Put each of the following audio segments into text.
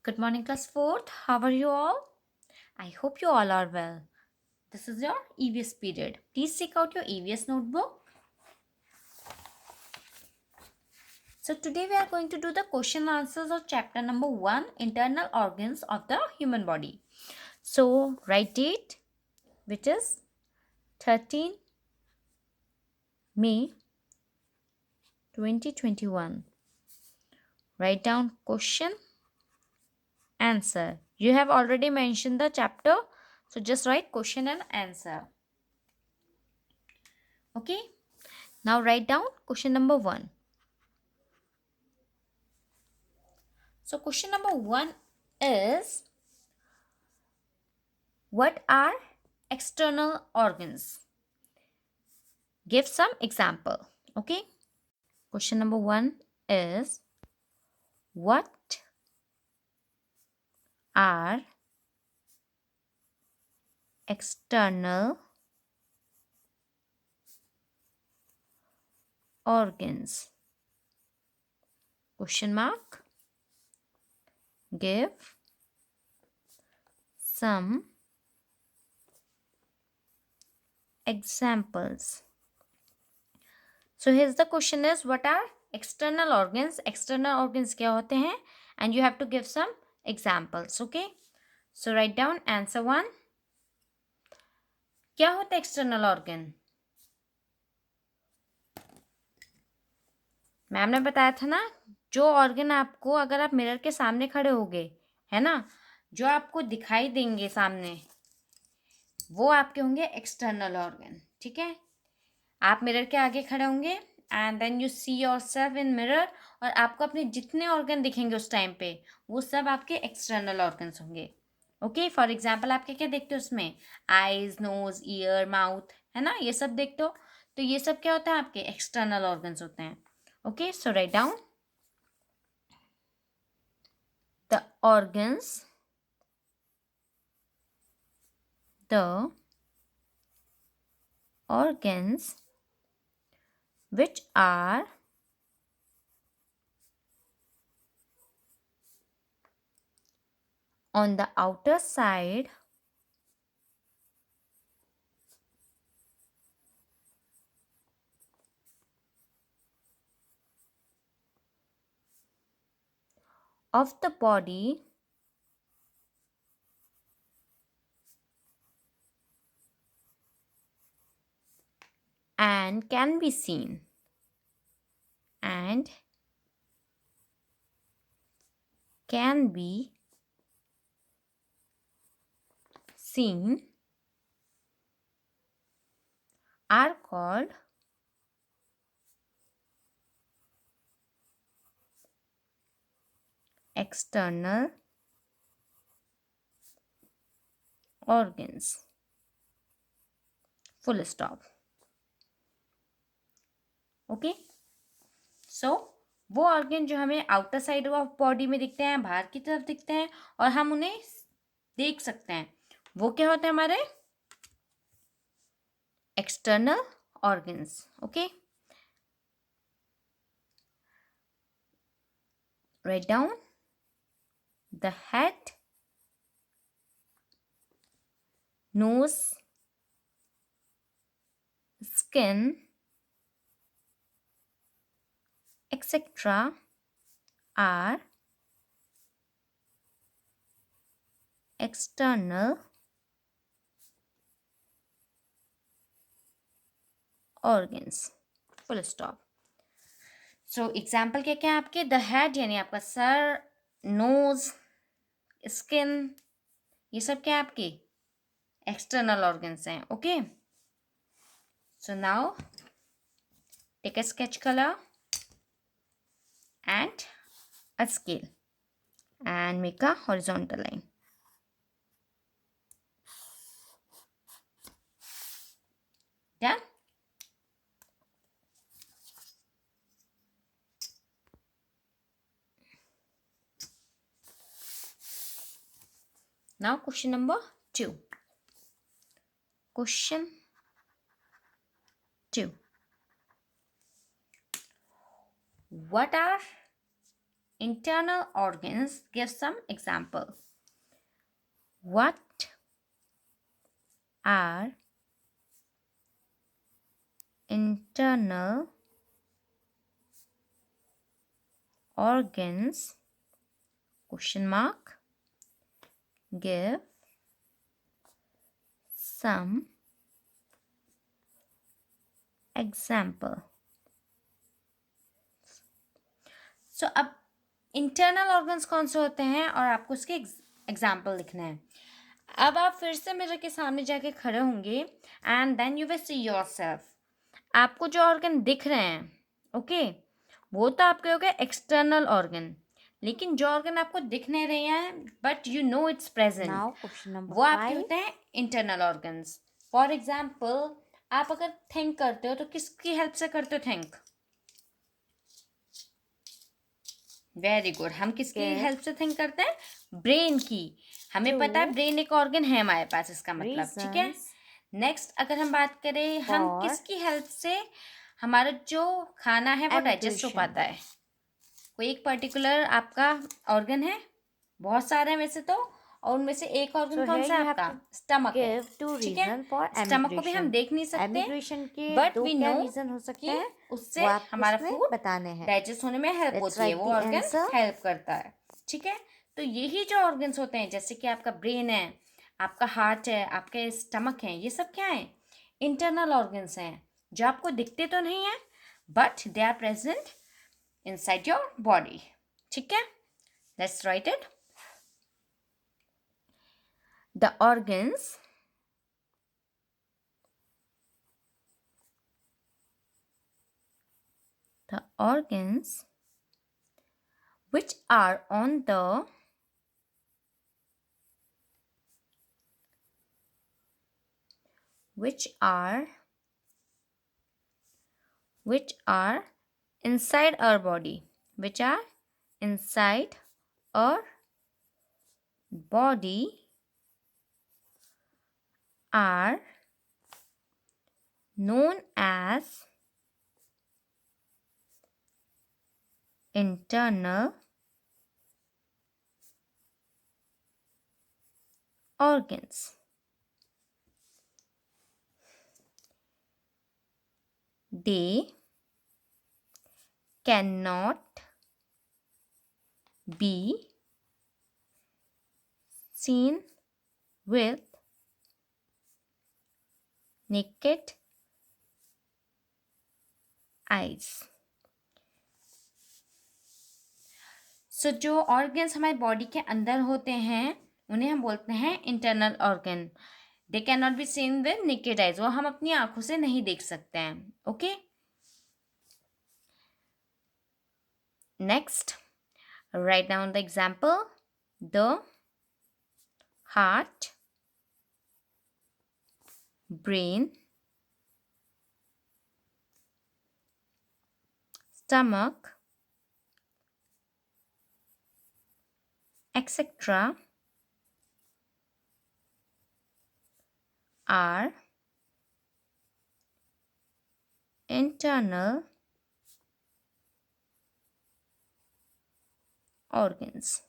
Good morning, class 4th. How are you all? I hope you all are well. This is your EVS period. Please take out your EVS notebook. So, today we are going to do the question answers of chapter number 1 Internal Organs of the Human Body. So, write date, which is 13 May 2021. Write down question, answer. You have already mentioned the chapter, so just write question and answer. Okay, now write down question number 1. So, question number 1 is, what are external organs? Give some example. Okay. Question number 1 is, what are external organs? Question mark. Give some examples. So here's the question is, what are external organs? External organs क्या होते हैं? And you have to give some examples. Okay. So write down answer 1. क्या होता है external organ? Ma'am ने बताया था ना, जो ऑर्गन आपको, अगर आप मिरर के सामने खड़े होगे, है ना, जो आपको दिखाई देंगे सामने, वो आपके होंगे एक्सटर्नल ऑर्गन. ठीक है. आप मिरर के आगे खड़े होंगे and then you see yourself in mirror, और आपको अपने जितने ऑर्गन दिखेंगे उस टाइम पे, वो सब आपके एक्सटर्नल ऑर्गन्स होंगे. ओके. फॉर एग्जाम्पल आप क्या क्या देखते हो उसमें? आईज, नोज, ईयर, माउथ, है ना, ये सब देखते हो. तो ये सब क्या होता है? आपके एक्सटर्नल ऑर्गन्स होते हैं. Okay. So write down the organs, the organs which are on the outer side of the body and can be seen, and can be seen are called external organs. Full stop. Okay. So वो organ जो हमें outer side of body में दिखते हैं, बाहर की तरफ दिखते हैं, और हम उन्हें देख सकते हैं, वो क्या होते हैं? हमारे external organs. Okay. Write down the head, nose, skin, etc. are external organs. Full stop. So example क्या क्या है आपके? द हेड यानी आपका सर, नोज, स्किन, ये सब क्या है आपके? एक्सटर्नल ऑर्गन्स हैं. Okay. So now take a sketch colour and a scale and make a horizontal line. Done? Now question number 2. Question 2. What are internal organs. Give some example. What are internal organs? Question mark. Give some example. So अब internal organs कौन से होते हैं और आपको उसके example लिखना है. अब आप फिर से मिरर के सामने जाके खड़े होंगे and then you will see yourself. आपको जो ऑर्गन दिख रहे हैं, ओके, वो तो आपके हो गए एक्सटर्नल ऑर्गन, लेकिन जो ऑर्गन आपको दिख नहीं रहे हैं but you know it's present, वो आपके होते हैं इंटरनल ऑर्गन्स. फॉर एग्जाम्पल, आप अगर थिंक करते हो तो किसकी हेल्प से करते हो थिंक? Very good. हम किसकी हेल्प से थिंक करते हैं? ब्रेन की. हमें पता है ब्रेन एक ऑर्गन है हमारे पास, इसका मतलब. ठीक है. नेक्स्ट अगर हम बात करें, हम किसकी हेल्प से हमारा जो खाना है वो डाइजेस्ट हो पाता है? कोई एक पर्टिकुलर आपका ऑर्गन है? बहुत सारे हैं वैसे तो, और उनमें से एक ऑर्गन कौन सा है आपका? स्टमक है. ठीक है. स्टमक को भी हम देख नहीं सकते बट वी नो कि उससे हमारा फूड डाइजेस्ट होने में हेल्प होती है, वो ऑर्गन हेल्प करता है. ठीक है. तो यही जो ऑर्गन्स होते हैं, जैसे कि आपका ब्रेन है, आपका हार्ट है, आपके स्टमक है, ये सब क्या है? इंटरनल ऑर्गन्स हैं जो आपको दिखते तो नहीं है but they are present inside your body. ठीक है. Let's write it. The organs which are on the which are inside our body, which are inside our body are known as internal organs. They cannot be seen with naked eyes. So जो organs हमारी body के अंदर होते हैं उन्हें हम बोलते हैं internal organ. They can not be seen with naked eyes. वो हम अपनी आंखों से नहीं देख सकते हैं. Okay. Next, write down the example. The heart, brain, stomach, etc. are internal organs.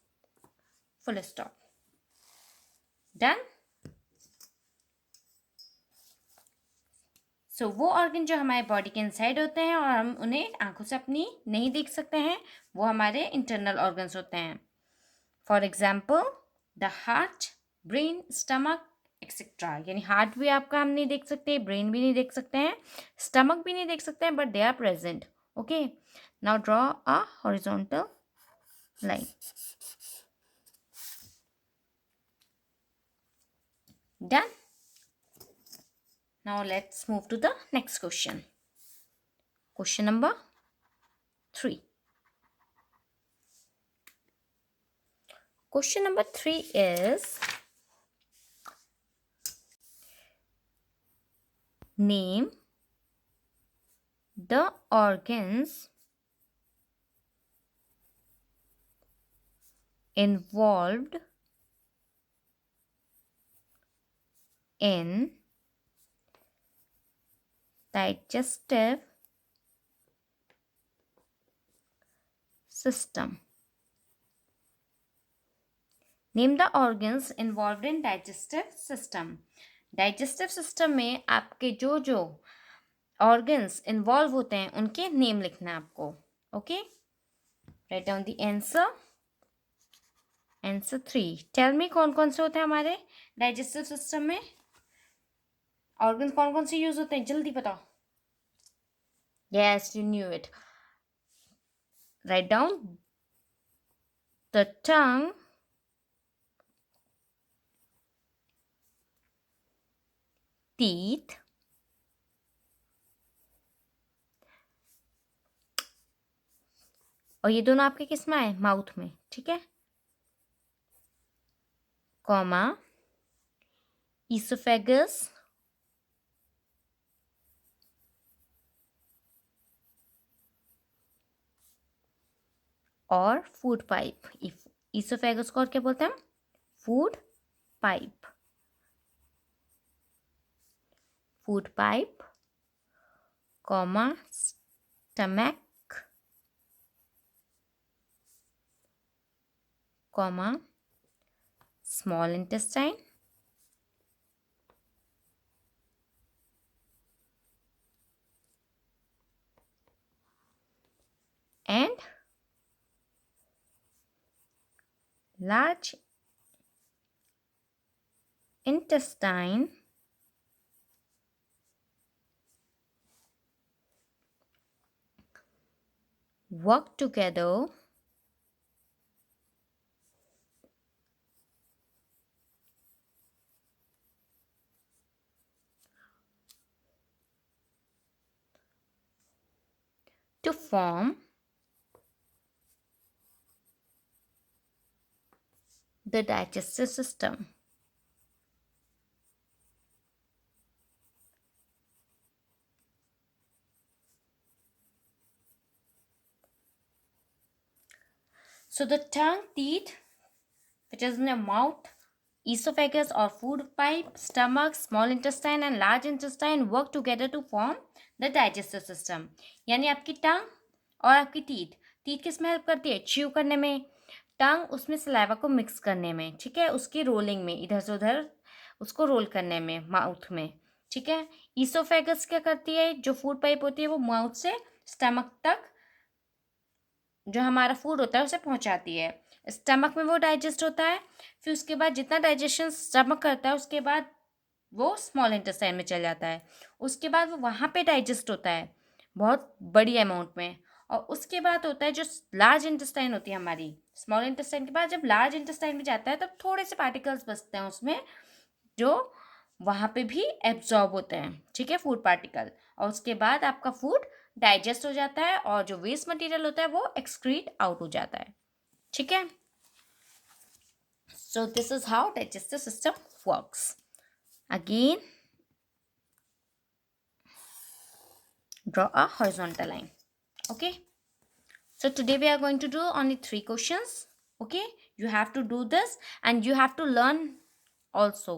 Full stop. Done. सो वो ऑर्गन जो हमारे बॉडी के इनसाइड होते हैं और हम उन्हें आंखों से अपनी नहीं देख सकते हैं, वो हमारे इंटरनल ऑर्गन्स होते हैं. For example, the heart, brain, stomach etcetera. यानी हार्ट भी आपका हम नहीं देख सकते, ब्रेन भी नहीं देख सकते हैं, स्टमक भी नहीं देख सकते हैं, but they are present. Okay. Now draw a horizontal line. Done. Now let's move to the next question. Question number 3. Question number 3 is, name the organs involved in digestive system. Name the organs involved in digestive system. Digestive system में आपके जो जो organs involve होते हैं उनके name लिखना है आपको। Okay, write down the answer. Answer 3। Tell me कौन कौन से होते हैं हमारे डाइजेस्टिव सिस्टम में, ऑर्गन्स कौन कौन से यूज होते हैं, जल्दी बताओ। Yes, you knew it. Right down the tongue, teeth, और ये दोनों आपके किस में आए, माउथ में, ठीक है, कॉमा, ईसोफेगस और फूड पाइप। ईसोफेगस को और क्या बोलते हैं हम, food pipe. Food pipe, comma, stomach, comma, small intestine, and large intestine work together to form the digestive system. So the tongue, teeth, which is in the mouth, esophagus or food pipe, stomach, small intestine and large intestine work together to form the digestive system. यानी आपकी टंग और आपकी teeth, teeth किस में help करती है, chew करने में, टंग उसमें सलाइवा को मिक्स करने में, ठीक है, उसकी रोलिंग में, इधर से उधर उसको रोल करने में माउथ में, ठीक है। ईसोफेगस क्या करती है, जो फूड पाइप होती है वो माउथ से स्टमक तक जो हमारा फूड होता है उसे पहुंचाती है। स्टमक में वो डाइजेस्ट होता है, फिर उसके बाद जितना डाइजेशन स्टमक करता है उसके बाद वो स्मॉल इंटेस्टाइन में चल जाता है, उसके बाद वो वहाँ पे डाइजेस्ट होता है बहुत बड़ी अमाउंट में, और उसके बाद होता है जो लार्ज इंटेस्टाइन होती है हमारी, स्मॉल इंटेस्टाइन के बाद जब लार्ज इंटेस्टाइन में जाता है तब थोड़े से पार्टिकल्स बचते हैं उसमें जो वहाँ पे भी एब्जॉर्ब होते हैं, ठीक है, फूड पार्टिकल, और उसके बाद आपका फूड डाइजेस्ट हो जाता है और जो वेस्ट मटेरियल होता है वो एक्सक्रीट आउट हो जाता है, ठीक है। So this is how digestive system works. Again draw a horizontal line. Okay, so today we are going to do only 3 questions. Okay, you have to do this and you have to learn also.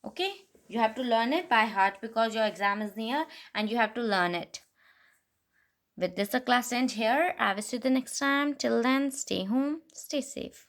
Okay, you have to learn it by heart because your exam is near and you have to learn it. With this, the class ends here. I will see you the next time. Till then, stay home, stay safe.